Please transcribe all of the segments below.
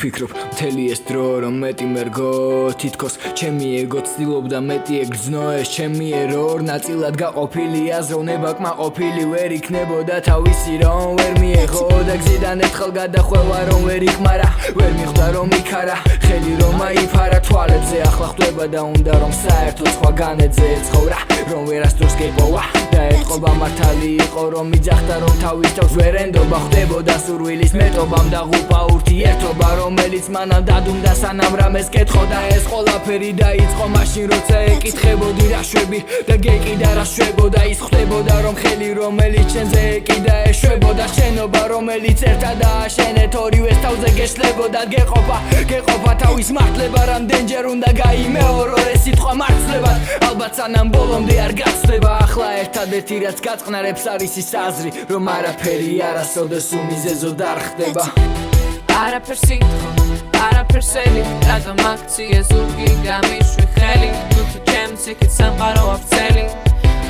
ვფიქრობ მთელი ეს დრო რომ მეტი მერგო თითქოს ჩემი ეგო ცდილობდა მეტი ეგრძნო ეს ჩემი ერორ ნაწილად გაყოფილი აზროვნება კმაყოფილი ვერ იქნებოდა თავისი რომ ვერ მიეღო და გზიდან ერთხელ გადახვევა რომ ვერ იქმარა ვერ მიხვდა რომ იქარა ხელი რომ აიფარა თვალებზე ახლა ხვდება და უნდა რომ საერთოდ სხვა განეძე ეცხოვრა რომ ვერასდროს გეპოვა და ეთყობა მართალი იყო რომ მიძახდა რომ თავის თავს ვერ ენდობა ხდებოდა სურვილის მეტობამ და ღუპა ურთიერთობა რომელიც მანამ დადუმდა სანამ რამეს კეთხოდა ეს ყველაფერი დაიწყო მაშინ როცა ეკითხებოდი რა შვები და გეკიდა რა შვებოდა ის ხდებოდა რომ ხელი რომელიც შენზე ეკიდა ეშვებოდა შენობა რომელიც ერთად ააშენეთ ორივეს თავზე გეშლებოდა გეყოფა თავის მართლება რამდენჯერ უნდა გაიმეორო ეს სიტყვა მარცვლებად ალბათ სანამ ბოლომდე არ გაცდება ახლა ერთადერთი რაც გაწყნარებს არის ის აზრი რომ არაფერი არასოდეს უმიზეზოდ არ ხდება არაფერს ელი რატომ აქციე ზურგი გამიშვი ხელი თუ ჩემს იქით სამყარო აღწელი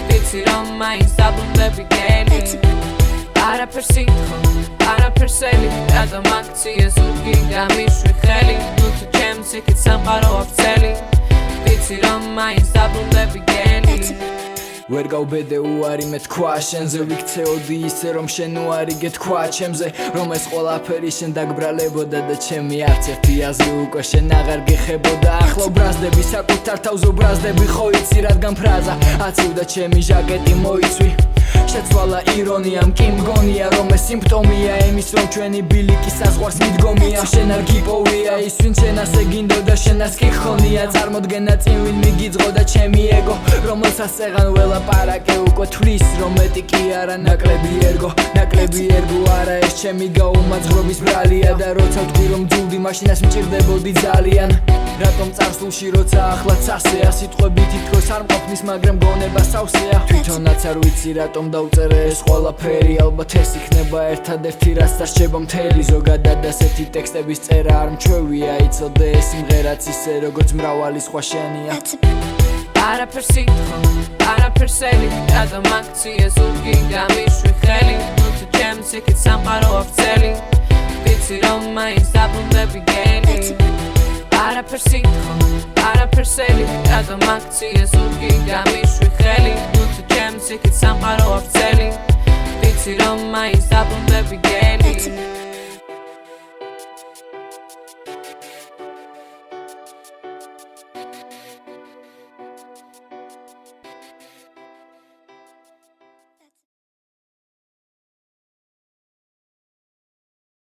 ვიცი რომ მაინც დაბრუნდები გელი არაფერს ელი რატომ აქციე ზურგი გამიშვი ხელი თუ ჩემს იქით სამყარო აღწელი ვიცი რომ მაინც დაბრუნდები გელი ვერ გავბედე უარი მე თქვა შენზე ვიქცეოდი ისე რომ შენ უარი გეთქვა ჩემზე რომ ეს ყველაფერი შენ დაგბრალებოდა და ჩემი არც ერთი აზრი უკვე შენ აღარ გეხებოდა ახლა ბრაზდები საკუთარ თავზე ბრაზდები ხო იცი რადგან ფრაზა აცივდა ჩემი ჟაკეტი მოიცვი შეცვალა ირონიამ კი მგონია რომ ეს სიმპტომია იმის რომ ჩვენი ბილიკი საზღვარს მიდგომია შენ არ გიპოვია ის ვინ შენ ასე გინდოდა შენ არც კი ხონია წარმოდგენა წინ ვინ მიგიძღოდა ჩემი ეგო რომელსაც წეღან ველაპარაკე უკვე თვლის რომ მეტი კი არა ნაკლები ერგო არა ეს ჩემი გაუმაძღრობის ბრალია და როცა ვთქვი რომ ძულდი მაშინაც მჭირდებოდი ძალიან რატომ წარსულში როცა ახლაც ასეა სიტყვები თითქოს არ მყოფნის მაგრამ გონება სავსეა თვითონაც არ ვიცი რატომ დავწერე ეს ყველაფერი ალბათ ეს იქნება ერთადერთი რაც დასჭება მთელი ზოგადად ასეთი ტექსტების წერა არ მჩვევია იცოდე ეს სიმღერაც ისე როგორც მრავალი სხვა შენია არაფერს ელი რატომ აქციე ზურგი გამიშვი ხელი თუ ჩემს იქით სამყარო აღწელი ვიცი რომ მაინც დაბრუნდები გელი არაფერს ელი რატომ აქციე ზურგი გამიშვი ხელი თუ ჩემს იქით სამყარო აღწელი ვიცი რომ მაინც დაბრუნდები გელი